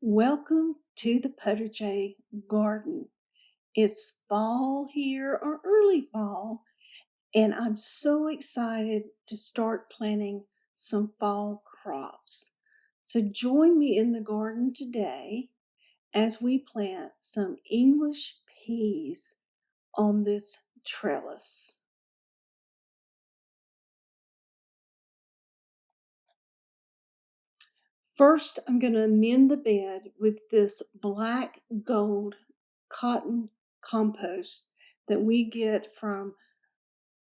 Welcome to the potager garden. It's fall here or early fall, and I'm so excited to start planting some fall crops. So join me in the garden today as we plant some English peas on this trellis. First, I'm going to amend the bed with this black gold cotton compost that we get from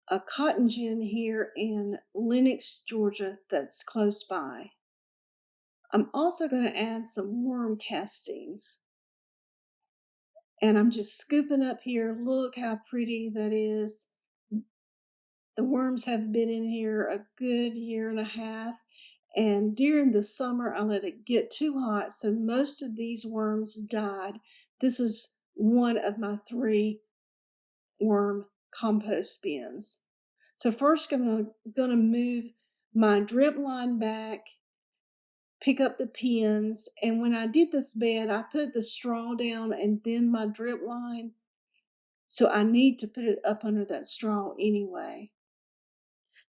a cotton gin here in Lenox, Georgia, that's close by. I'm also going to add some worm castings. And I'm just scooping up here. Look how pretty that is. The worms have been in here a good year and a half. And during the summer, I let it get too hot, so most of these worms died. This is one of my 3 worm compost bins. So first I'm gonna move my drip line back, pick up the pins, and when I did this bed, I put the straw down and then my drip line. So I need to put it up under that straw anyway.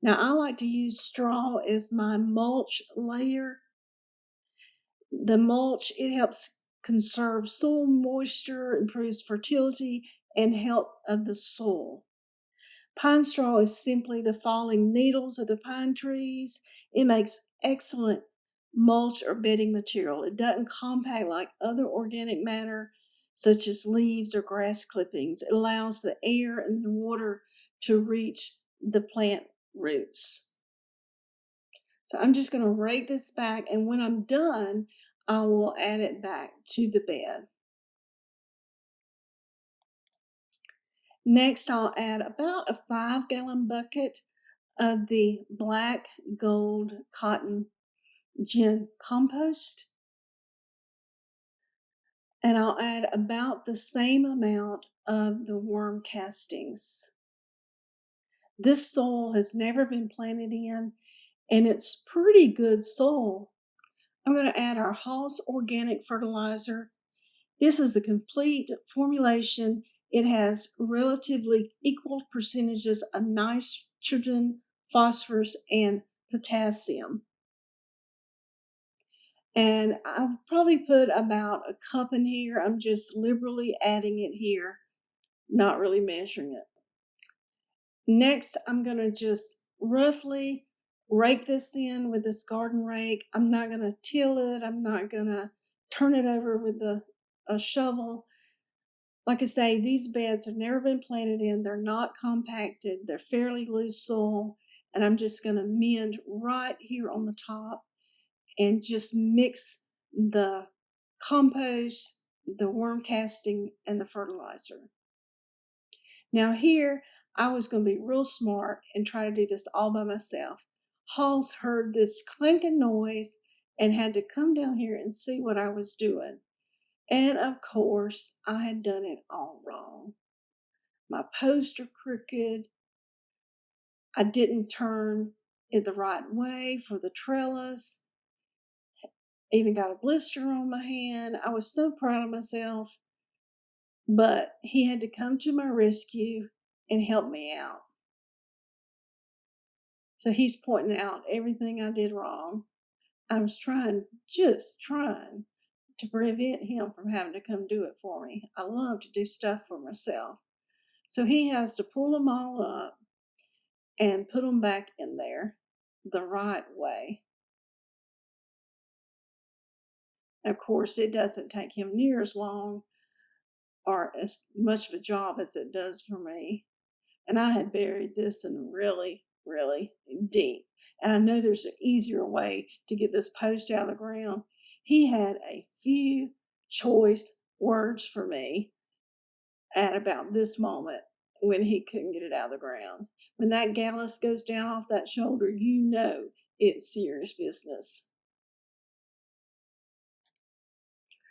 Now I like to use straw as my mulch layer. The mulch, it helps conserve soil moisture, improves fertility and health of the soil. Pine straw is simply the falling needles of the pine trees. It makes excellent mulch or bedding material. It doesn't compact like other organic matter, such as leaves or grass clippings. It allows the air and the water to reach the plant roots. So I'm just going to rake this back, and when I'm done, I will add it back to the bed. Next, I'll add about a 5-gallon bucket of the black gold cotton gin compost. And I'll add about the same amount of the worm castings. This soil has never been planted in, and it's pretty good soil. I'm going to add our Hoss organic fertilizer. This is a complete formulation. It has relatively equal percentages of nitrogen, phosphorus, and potassium. And I'll probably put about a cup in here. I'm just liberally adding it here, not really measuring it. Next, I'm going to just roughly rake this in with this garden rake. I'm not going to till it. I'm not going to turn it over with a shovel. Like I say, these beds have never been planted in. They're not compacted. They're fairly loose soil. And I'm just going to mend right here on the top and just mix the compost, the worm casting, and the fertilizer. Now here, I was going to be real smart and try to do this all by myself. Halls heard this clanking noise and had to come down here and see what I was doing. And of course, I had done it all wrong. My posts are crooked. I didn't turn it the right way for the trellis. Even got a blister on my hand. I was so proud of myself, but he had to come to my rescue and help me out. So he's pointing out everything I did wrong. I was just trying to prevent him from having to come do it for me. I love to do stuff for myself. So he has to pull them all up and put them back in there the right way. Of course, it doesn't take him near as long or as much of a job as it does for me. And I had buried this in really, really deep. And I know there's an easier way to get this post out of the ground. He had a few choice words for me at about this moment when he couldn't get it out of the ground. When that gallus goes down off that shoulder, you know it's serious business.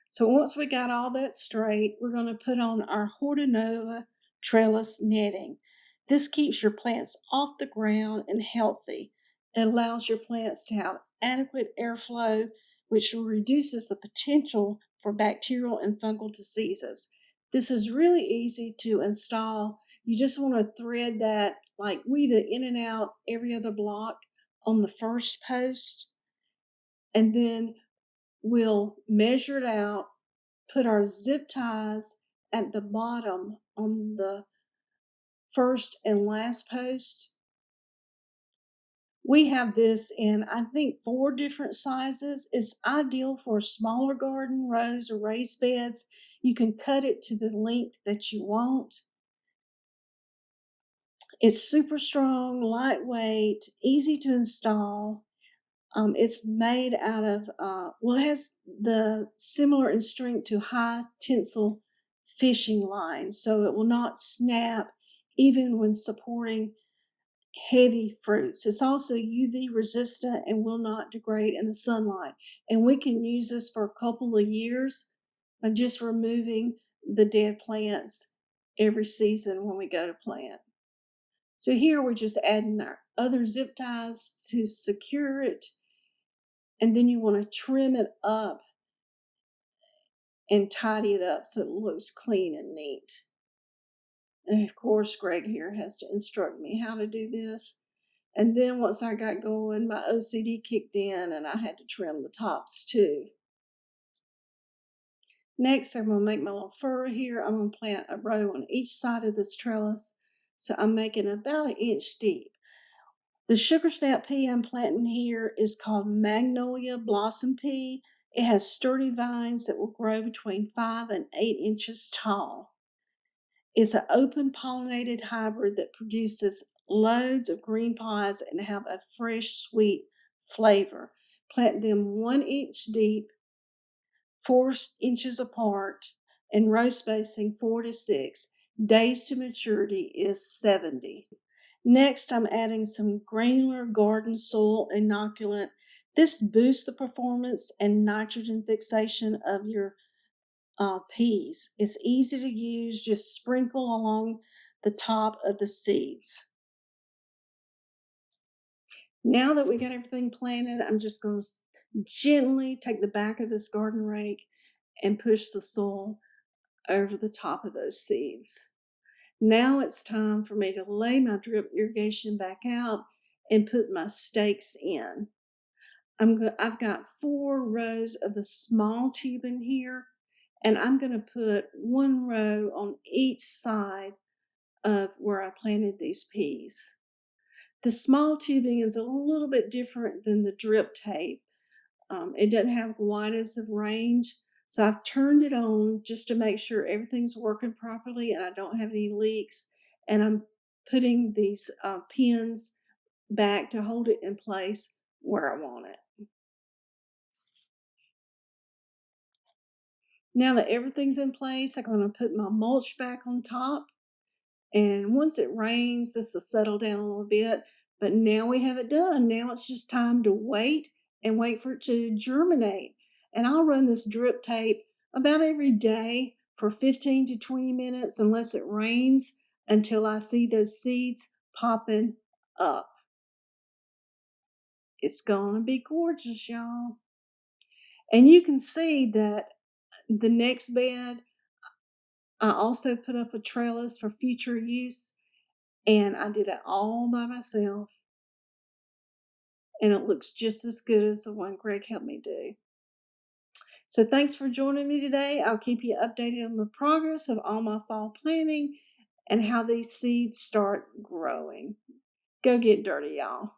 So once we got all that straight, we're going to put on our Hortanova trellis netting. This keeps your plants off the ground and healthy. It allows your plants to have adequate airflow which reduces the potential for bacterial and fungal diseases. This is really easy to install. You just want to thread that, like weave it in and out every other block on the first post, and then we'll measure it out, put our zip ties at the bottom on the first and last post. We have this in, I think, 4 different sizes. It's ideal for a smaller garden, rows, or raised beds. You can cut it to the length that you want. It's super strong, lightweight, easy to install. It's made out of, it has the similar in strength to high tensile fishing lines, so it will not snap even when supporting heavy fruits. It's also UV resistant and will not degrade in the sunlight. And we can use this for a couple of years by just removing the dead plants every season when we go to plant. So here we're just adding our other zip ties to secure it. And then you want to trim it up and tidy it up so it looks clean and neat. And of course, Greg here has to instruct me how to do this. And then once I got going, my OCD kicked in and I had to trim the tops too. Next, I'm going to make my little furrow here. I'm going to plant a row on each side of this trellis. So I'm making about 1 inch deep. The sugar snap pea I'm planting here is called Magnolia blossom pea. It has sturdy vines that will grow between 5 and 8 inches tall. It's an open pollinated hybrid that produces loads of green pods and have a fresh, sweet flavor. Plant them 1 inch deep, 4 inches apart, and row spacing 4 to 6. Days to maturity is 70. Next, I'm adding some granular garden soil inoculant. This boosts the performance and nitrogen fixation of your peas. It's easy to use, just sprinkle along the top of the seeds. Now that we got everything planted, I'm just going to gently take the back of this garden rake and push the soil over the top of those seeds. Now it's time for me to lay my drip irrigation back out and put my stakes in. I've got 4 rows of the small tubing here, and I'm going to put 1 row on each side of where I planted these peas. The small tubing is a little bit different than the drip tape. It doesn't have quite as of range, so I've turned it on just to make sure everything's working properly and I don't have any leaks. And I'm putting these pins back to hold it in place where I want it. Now that everything's in place, I'm going to put my mulch back on top. And once it rains, this will settle down a little bit. But now we have it done. Now it's just time to wait and wait for it to germinate. And I'll run this drip tape about every day for 15 to 20 minutes unless it rains until I see those seeds popping up. It's going to be gorgeous, y'all. And you can see that the next bed, I also put up a trellis for future use, and I did it all by myself. And it looks just as good as the one Greg helped me do. So thanks for joining me today. I'll keep you updated on the progress of all my fall planting and how these seeds start growing. Go get dirty, y'all.